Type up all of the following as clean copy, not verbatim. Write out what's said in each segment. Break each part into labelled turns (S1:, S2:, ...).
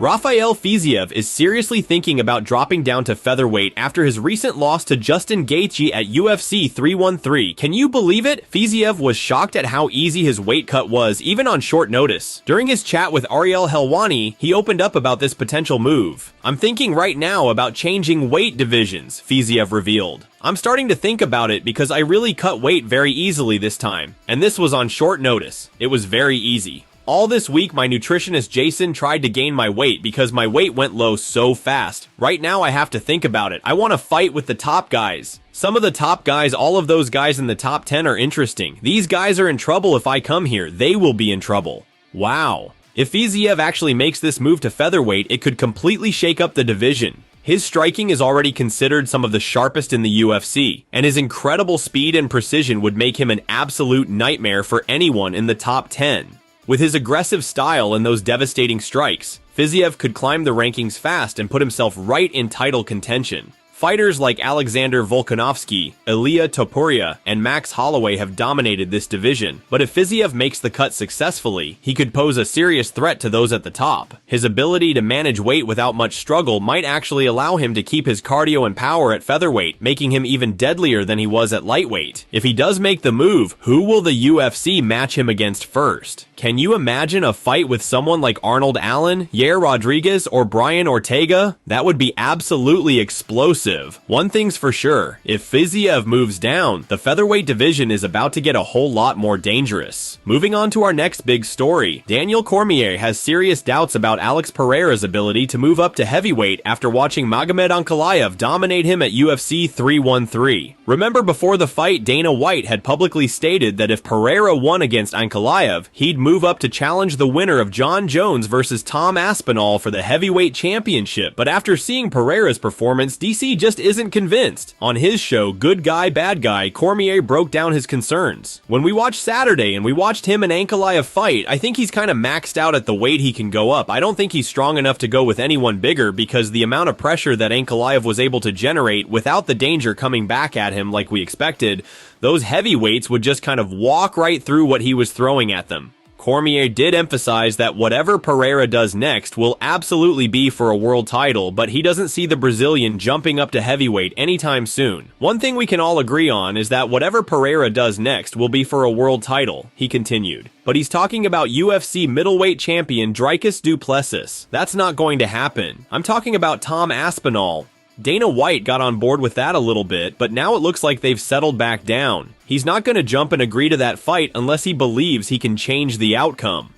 S1: Rafael Fiziev is seriously thinking about dropping down to featherweight after his recent loss to Justin Gaethje at UFC 313. Can you believe it? Fiziev was shocked at how easy his weight cut was, even on short notice. During his chat with Ariel Helwani, he opened up about this potential move. "I'm thinking right now about changing weight divisions," Fiziev revealed. "I'm starting to think about it because I really cut weight very easily this time, and this was on short notice. It was very easy. All this week, my nutritionist Jason tried to gain my weight because my weight went low so fast. Right now, I have to think about it. I want to fight with the top guys. Some of the top guys, all of those guys in the top 10 are interesting. These guys are in trouble if I come here. They will be in trouble." Wow. If Fiziev actually makes this move to featherweight, it could completely shake up the division. His striking is already considered some of the sharpest in the UFC, and his incredible speed and precision would make him an absolute nightmare for anyone in the top 10. With his aggressive style and those devastating strikes, Fiziev could climb the rankings fast and put himself right in title contention. Fighters like Alexander Volkanovski, Ilia Topuria, and Max Holloway have dominated this division, but if Fiziev makes the cut successfully, he could pose a serious threat to those at the top. His ability to manage weight without much struggle might actually allow him to keep his cardio and power at featherweight, making him even deadlier than he was at lightweight. If he does make the move, who will the UFC match him against first? Can you imagine a fight with someone like Arnold Allen, Yair Rodriguez, or Brian Ortega? That would be absolutely explosive. One thing's for sure, if Fiziev moves down, the featherweight division is about to get a whole lot more dangerous. Moving on to our next big story, Daniel Cormier has serious doubts about Alex Pereira's ability to move up to heavyweight after watching Magomed Ankalaev dominate him at UFC 313. Remember, before the fight, Dana White had publicly stated that if Pereira won against Ankalaev, he'd move up to challenge the winner of John Jones versus Tom Aspinall for the heavyweight championship. But after seeing Pereira's performance, DC just isn't convinced. On his show, Good Guy, Bad Guy, Cormier broke down his concerns. "When we watched Saturday and we watched him and Ankalaev fight, I think he's kind of maxed out at the weight he can go up. I don't think he's strong enough to go with anyone bigger because the amount of pressure that Ankalaev was able to generate without the danger coming back at him like we expected, those heavyweights would just kind of walk right through what he was throwing at them." Cormier did emphasize that whatever Pereira does next will absolutely be for a world title, but he doesn't see the Brazilian jumping up to heavyweight anytime soon. "One thing we can all agree on is that whatever Pereira does next will be for a world title," he continued. But he's talking about UFC middleweight champion Dricus du Plessis. That's not going to happen. I'm talking about Tom Aspinall. Dana White got on board with that a little bit, but now it looks like they've settled back down. He's not going to jump and agree to that fight unless he believes he can change the outcome.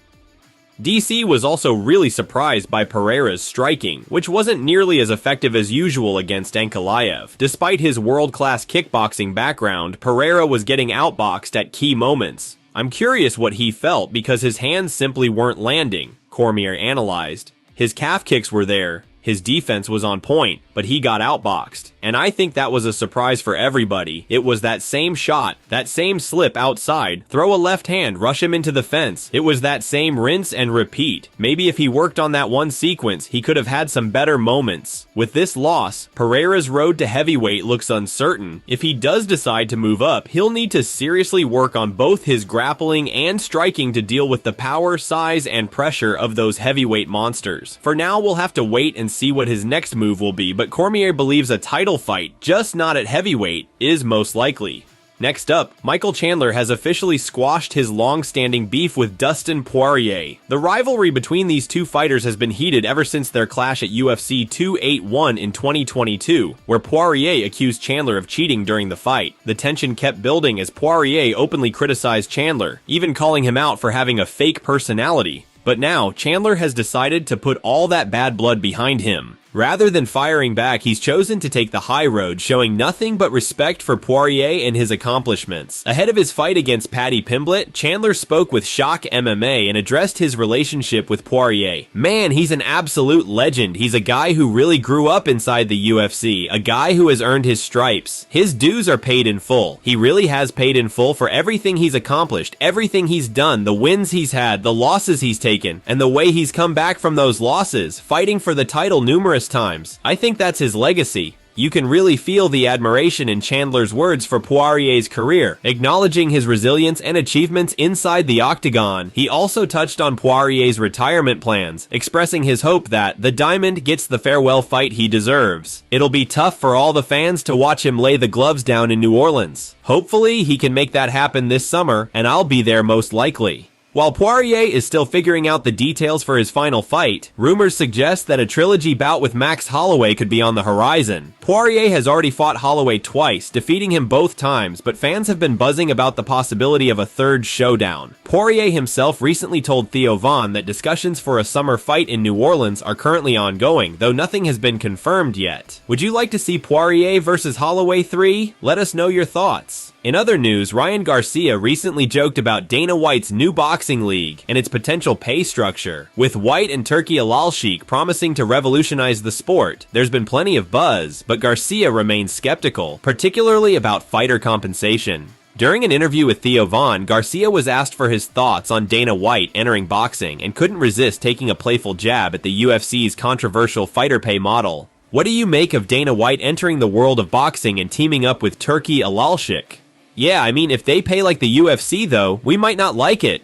S1: DC was also really surprised by Pereira's striking, which wasn't nearly as effective as usual against Ankalaev. Despite his world-class kickboxing background, Pereira was getting outboxed at key moments. "I'm curious what he felt because his hands simply weren't landing," Cormier analyzed. "His calf kicks were there. His defense was on point, but he got outboxed. And I think that was a surprise for everybody. It was that same shot, that same slip outside, throw a left hand, rush him into the fence. It was that same rinse and repeat. Maybe if he worked on that one sequence, he could have had some better moments." With this loss, Pereira's road to heavyweight looks uncertain. If he does decide to move up, he'll need to seriously work on both his grappling and striking to deal with the power, size, and pressure of those heavyweight monsters. For now, we'll have to wait and see what his next move will be, but Cormier believes a title fight, just not at heavyweight, is most likely. Next up, Michael Chandler has officially squashed his long-standing beef with Dustin Poirier. The rivalry between these two fighters has been heated ever since their clash at UFC 281 in 2022, where Poirier accused Chandler of cheating during the fight. The tension kept building as Poirier openly criticized Chandler, even calling him out for having a fake personality. But now, Chandler has decided to put all that bad blood behind him. Rather than firing back, he's chosen to take the high road, showing nothing but respect for Poirier and his accomplishments. Ahead of his fight against Paddy Pimblett, Chandler spoke with Shock MMA and addressed his relationship with Poirier. "Man, he's an absolute legend. He's a guy who really grew up inside the UFC, a guy who has earned his stripes. His dues are paid in full. He really has paid in full for everything he's accomplished, everything he's done, the wins he's had, the losses he's taken, and the way he's come back from those losses, fighting for the title numerous times. I think that's his legacy." You can really feel the admiration in Chandler's words for Poirier's career, acknowledging his resilience and achievements inside the octagon. He also touched on Poirier's retirement plans, expressing his hope that the Diamond gets the farewell fight he deserves. It'll be tough for all the fans to watch him lay the gloves down in New Orleans. Hopefully, he can make that happen this summer, and I'll be there most likely. While Poirier is still figuring out the details for his final fight, rumors suggest that a trilogy bout with Max Holloway could be on the horizon. Poirier has already fought Holloway twice, defeating him both times, but fans have been buzzing about the possibility of a third showdown. Poirier himself recently told Theo Von that discussions for a summer fight in New Orleans are currently ongoing, though nothing has been confirmed yet. Would you like to see Poirier versus Holloway 3? Let us know your thoughts. In other news, Ryan Garcia recently joked about Dana White's new boxing league and its potential pay structure. With White and Turki Al-Sheikh promising to revolutionize the sport, there's been plenty of buzz, but Garcia remains skeptical, particularly about fighter compensation. During an interview with Theo Von, Garcia was asked for his thoughts on Dana White entering boxing and couldn't resist taking a playful jab at the UFC's controversial fighter pay model. What do you make of Dana White entering the world of boxing and teaming up with Turki Al-Sheikh? Yeah, I mean, if they pay like the UFC though, we might not like it.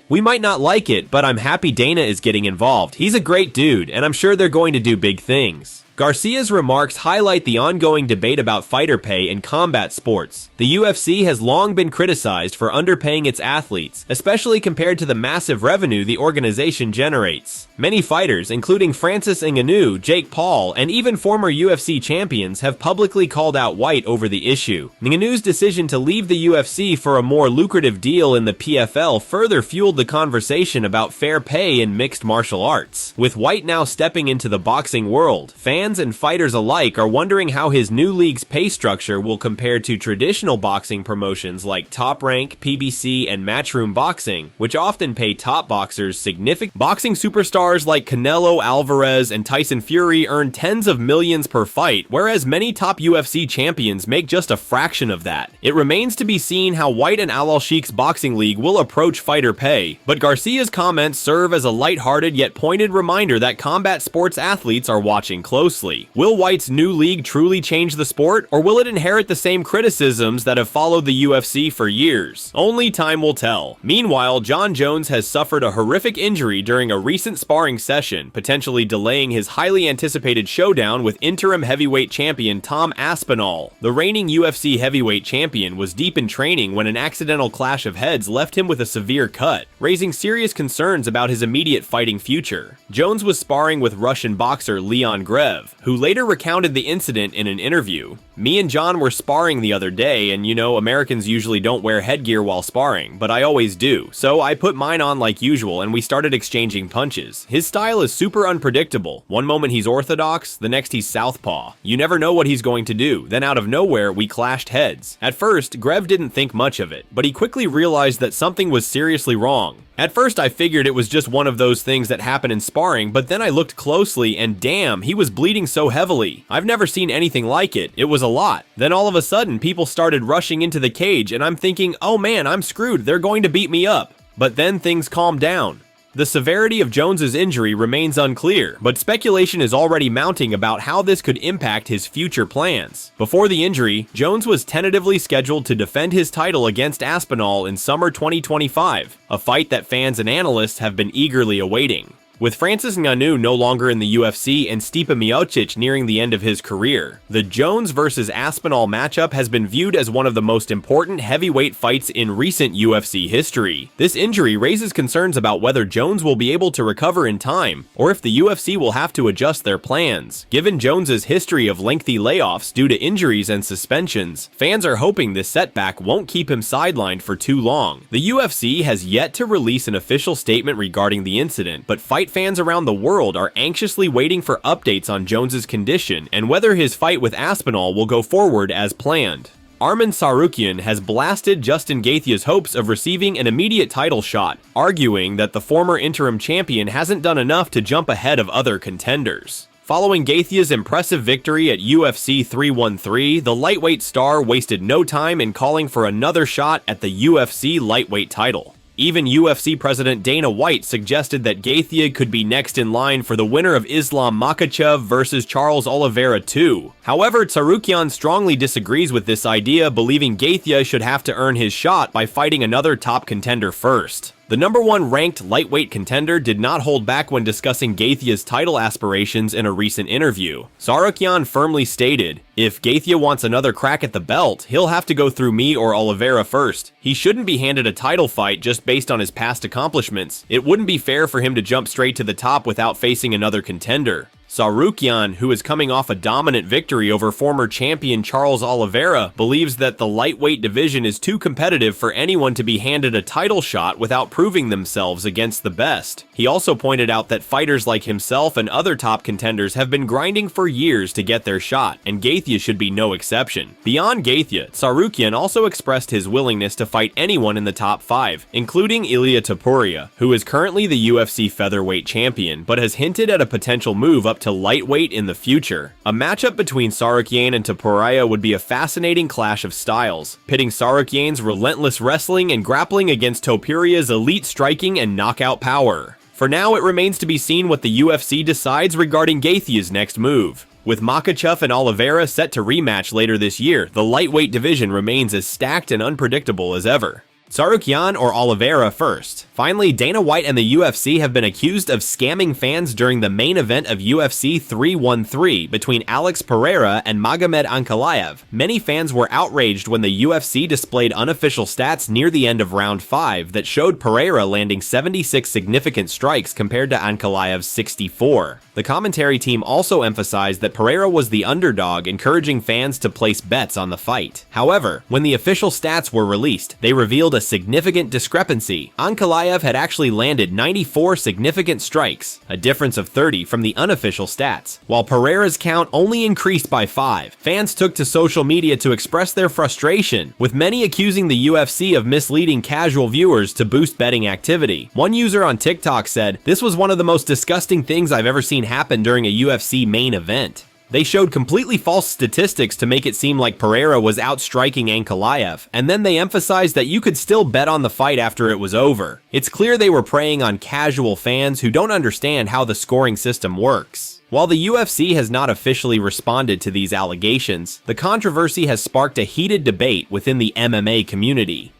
S1: But I'm happy Dana is getting involved. He's a great dude, and I'm sure they're going to do big things. Garcia's remarks highlight the ongoing debate about fighter pay in combat sports. The UFC has long been criticized for underpaying its athletes, especially compared to the massive revenue the organization generates. Many fighters, including Francis Ngannou, Jake Paul, and even former UFC champions, have publicly called out White over the issue. Ngannou's decision to leave the UFC for a more lucrative deal in the PFL further fueled the conversation about fair pay in mixed martial arts. With White now stepping into the boxing world, fans and fighters alike are wondering how his new league's pay structure will compare to traditional boxing promotions like Top Rank, PBC, and Matchroom Boxing, which often pay top boxers significant. Boxing superstars like Canelo Alvarez and Tyson Fury earn tens of millions per fight, whereas many top UFC champions make just a fraction of that. It remains to be seen how White and Al-Sheikh's boxing league will approach fighter pay, but Garcia's comments serve as a lighthearted yet pointed reminder that combat sports athletes are watching closely. Will White's new league truly change the sport, or will it inherit the same criticisms that have followed the UFC for years? Only time will tell. Meanwhile, Jon Jones has suffered a horrific injury during a recent sparring session, potentially delaying his highly anticipated showdown with interim heavyweight champion Tom Aspinall. The reigning UFC heavyweight champion was deep in training when an accidental clash of heads left him with a severe cut, raising serious concerns about his immediate fighting future. Jones was sparring with Russian boxer Leon Grev, who later recounted the incident in an interview. Me and John were sparring the other day, and you know, Americans usually don't wear headgear while sparring, but I always do. So I put mine on like usual and we started exchanging punches. His style is super unpredictable. One moment he's orthodox, the next he's southpaw. You never know what he's going to do. Then out of nowhere, we clashed heads. At first, Grev didn't think much of it, but he quickly realized that something was seriously wrong. At first I figured it was just one of those things that happen in sparring, but then I looked closely and damn, he was bleeding so heavily. I've never seen anything like it. It was a lot. Then all of a sudden, people started rushing into the cage and I'm thinking, oh man, I'm screwed. They're going to beat me up. But then things calmed down. The severity of Jones's injury remains unclear, but speculation is already mounting about how this could impact his future plans. Before the injury, Jones was tentatively scheduled to defend his title against Aspinall in summer 2025, a fight that fans and analysts have been eagerly awaiting. With Francis Ngannou no longer in the UFC and Stipe Miocic nearing the end of his career, the Jones vs. Aspinall matchup has been viewed as one of the most important heavyweight fights in recent UFC history. This injury raises concerns about whether Jones will be able to recover in time, or if the UFC will have to adjust their plans. Given Jones's history of lengthy layoffs due to injuries and suspensions, fans are hoping this setback won't keep him sidelined for too long. The UFC has yet to release an official statement regarding the incident, but fight fans around the world are anxiously waiting for updates on Jones's condition and whether his fight with Aspinall will go forward as planned. Arman Tsarukyan has blasted Justin Gaethje's hopes of receiving an immediate title shot, arguing that the former interim champion hasn't done enough to jump ahead of other contenders. Following Gaethje's impressive victory at UFC 313, the lightweight star wasted no time in calling for another shot at the UFC lightweight title. Even UFC President Dana White suggested that Gaethje could be next in line for the winner of Islam Makhachev versus Charles Oliveira too. However, Tsarukyan strongly disagrees with this idea, believing Gaethje should have to earn his shot by fighting another top contender first. The number 1 ranked lightweight contender did not hold back when discussing Gaethje's title aspirations in a recent interview. Tsarukyan firmly stated, "If Gaethje wants another crack at the belt, he'll have to go through me or Oliveira first. He shouldn't be handed a title fight just based on his past accomplishments. It wouldn't be fair for him to jump straight to the top without facing another contender." Tsarukyan, who is coming off a dominant victory over former champion Charles Oliveira, believes that the lightweight division is too competitive for anyone to be handed a title shot without proving themselves against the best. He also pointed out that fighters like himself and other top contenders have been grinding for years to get their shot, and Gaethje should be no exception. Beyond Gaethje, Tsarukyan also expressed his willingness to fight anyone in the top 5, including Ilia Topuria, who is currently the UFC featherweight champion, but has hinted at a potential move up to lightweight in the future. A matchup between Tsarukyan and Topuria would be a fascinating clash of styles, pitting Tsarukyan's relentless wrestling and grappling against Topuria's elite striking and knockout power. For now, it remains to be seen what the UFC decides regarding Gaethje's next move. With Makhachev and Oliveira set to rematch later this year, the lightweight division remains as stacked and unpredictable as ever. Tsarukyan or Oliveira first. Finally, Dana White and the UFC have been accused of scamming fans during the main event of UFC 313 between Alex Pereira and Magomed Ankalaev. Many fans were outraged when the UFC displayed unofficial stats near the end of round 5 that showed Pereira landing 76 significant strikes compared to Ankalaev's 64. The commentary team also emphasized that Pereira was the underdog, encouraging fans to place bets on the fight. However, when the official stats were released, they revealed a significant discrepancy. Ankalaev had actually landed 94 significant strikes, a difference of 30 from the unofficial stats, while Pereira's count only increased by 5. Fans took to social media to express their frustration, with many accusing the UFC of misleading casual viewers to boost betting activity. One user on TikTok said, "This was one of the most disgusting things I've ever seen happen during a UFC main event." They showed completely false statistics to make it seem like Pereira was outstriking Ankalaev, and then they emphasized that you could still bet on the fight after it was over. It's clear they were preying on casual fans who don't understand how the scoring system works. While the UFC has not officially responded to these allegations, the controversy has sparked a heated debate within the MMA community.